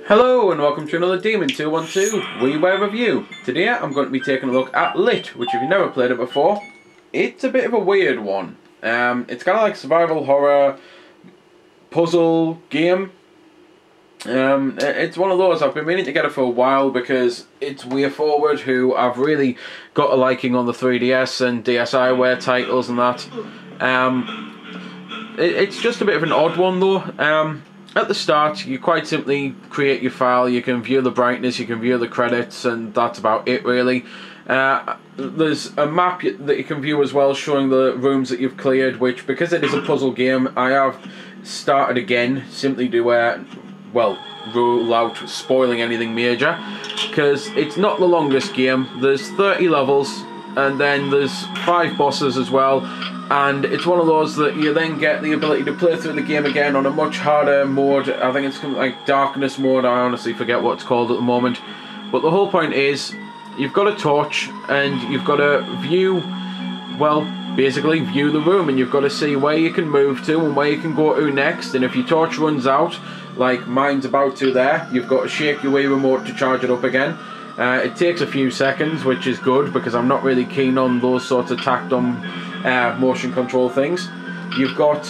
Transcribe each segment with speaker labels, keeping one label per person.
Speaker 1: Hello and welcome to another Demon 212 Wii Ware review. Today I'm going to be taking a look at Lit, which if you've never played it before, it's a bit of a weird one. It's kind of like survival horror puzzle game. It's one of those, I've been meaning to get it for a while because it's WayForward, who I've really got a liking on the 3DS and DSiWare titles and that. It's just a bit of an odd one though. At the start, you quite simply create your file, you can view the brightness, you can view the credits, and that's about it really. There's a map that you can view as well, showing the rooms that you've cleared, which, because it is a puzzle game, I have started again, simply to, well, rule out spoiling anything major, because it's not the longest game. There's 30 levels, and then there's 5 bosses as well. And it's one of those that you then get the ability to play through the game again on a much harder mode. I think it's like darkness mode, I honestly forget what it's called at the moment. But the whole point is, you've got a torch and you've got to view, well, basically view the room, and you've got to see where you can move to and where you can go to next. And if your torch runs out, like mine's about to there, you've got to shake your Wii remote to charge it up again. It takes a few seconds, which is good because I'm not really keen on those sorts of tacked on motion control things. You've got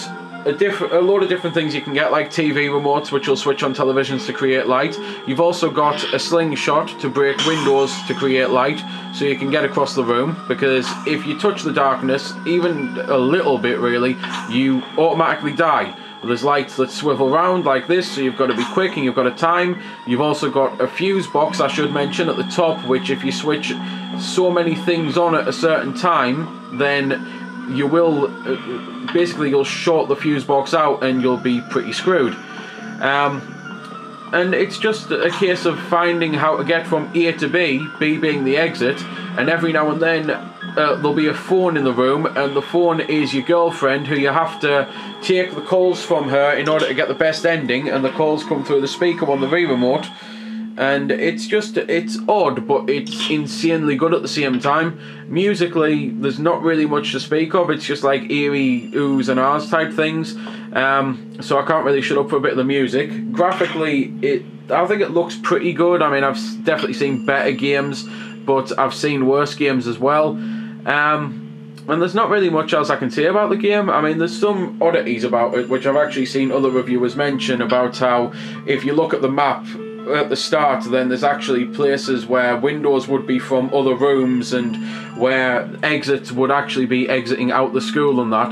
Speaker 1: a load of different things you can get, like TV remotes, which will switch on televisions to create light. You've also got a slingshot to break windows to create light, so you can get across the room, because if you touch the darkness, even a little bit really, you automatically die. There's lights that swivel around like this, so you've got to be quick and you've got to time. You've also got a fuse box, I should mention, at the top, which if you switch so many things on at a certain time, then you will, basically you'll short the fuse box out and you'll be pretty screwed. And it's just a case of finding how to get from A to B, B being the exit, and every now and then there'll be a phone in the room, and the phone is your girlfriend, who you have to take the calls from her in order to get the best ending, and the calls come through the speaker on the Wii remote. And it's odd, but it's insanely good at the same time. Musically, there's not really much to speak of. It's just like eerie oohs and ahs type things. So I can't really shut up for a bit of the music. Graphically, I think it looks pretty good. I mean, I've definitely seen better games, but I've seen worse games as well. And there's not really much else I can say about the game. I mean, there's some oddities about it, which I've actually seen other reviewers mention, about how if you look at the map at the start, then there's actually places where windows would be from other rooms, and where exits would actually be exiting out the school and that.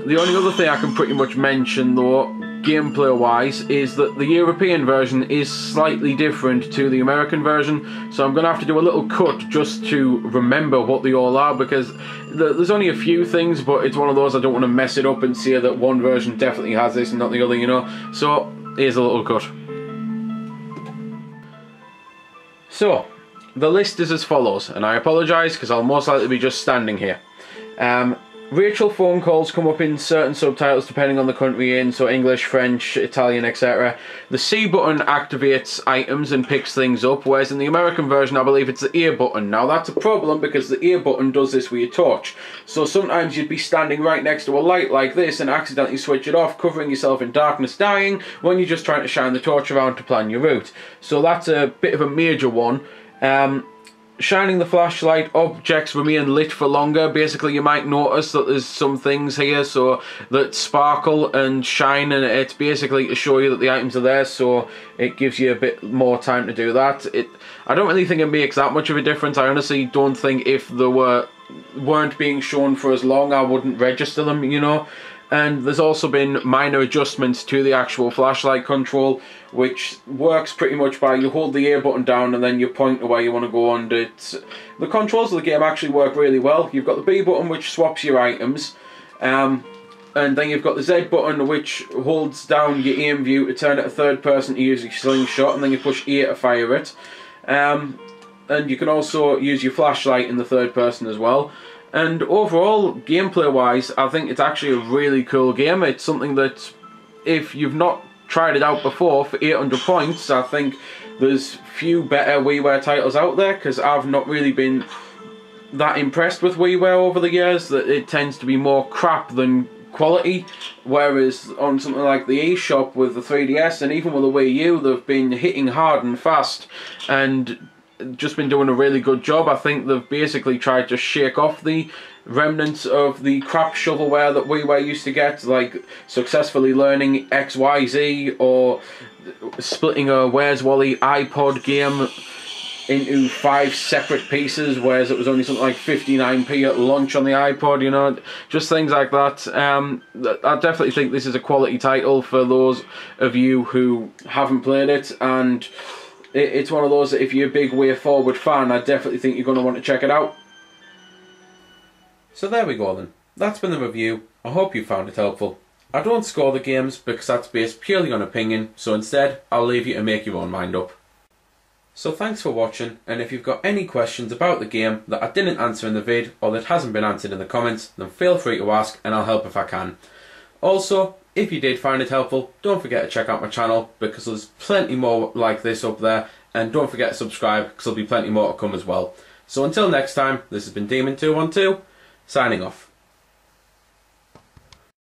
Speaker 1: The only other thing I can pretty much mention though, gameplay wise, is that the European version is slightly different to the American version, so I'm going to have to do a little cut just to remember what they all are, because there's only a few things, but it's one of those I don't want to mess it up and say that one version definitely has this and not the other, you know. So here's a little cut. So, the list is as follows, and I apologise because I'll most likely be just standing here. Rachel phone calls come up in certain subtitles depending on the country you're in, so English, French, Italian, etc. The C button activates items and picks things up, whereas in the American version I believe it's the A button. Now that's a problem because the A button does this with your torch. So sometimes you'd be standing right next to a light like this and accidentally switch it off, covering yourself in darkness, dying, when you're just trying to shine the torch around to plan your route. So that's a bit of a major one. Shining the flashlight, objects remain lit for longer. Basically, you might notice that there's some things here so that sparkle and shine, and it's basically to show you that the items are there, so it gives you a bit more time to do that. I don't really think it makes that much of a difference. I honestly don't think if they weren't being shown for as long, I wouldn't register them, you know. And there's also been minor adjustments to the actual flashlight control, which works pretty much by you hold the A button down and then you point to where you want to go, and the controls of the game actually work really well. You've got the B button, which swaps your items, and then you've got the Z button, which holds down your aim view to turn it to third person to use your slingshot, and then you push A to fire it. And you can also use your flashlight in the third person as well. And overall, gameplay wise, I think it's actually a really cool game. It's something that, if you've not tried it out before, for 800 points, I think there's few better WiiWare titles out there, because I've not really been that impressed with WiiWare over the years. That it tends to be more crap than quality, whereas on something like the eShop with the 3DS and even with the Wii U, they've been hitting hard and fast and just been doing a really good job. I think they've basically tried to shake off the remnants of the crap shovelware that WiiWare used to get, like successfully learning XYZ or splitting a Where's Wally iPod game into 5 separate pieces, whereas it was only something like 59p at launch on the iPod, you know, just things like that. I definitely think this is a quality title for those of you who haven't played it, and it's one of those that if you're a big Way Forward fan, I definitely think you're going to want to check it out. So there we go then. That's been the review. I hope you found it helpful. I don't score the games because that's based purely on opinion, so instead I'll leave you to make your own mind up. So thanks for watching, and if you've got any questions about the game that I didn't answer in the vid or that hasn't been answered in the comments, then feel free to ask and I'll help if I can. Also, if you did find it helpful, don't forget to check out my channel because there's plenty more like this up there, and don't forget to subscribe because there'll be plenty more to come as well. So until next time, this has been Demon212, signing off.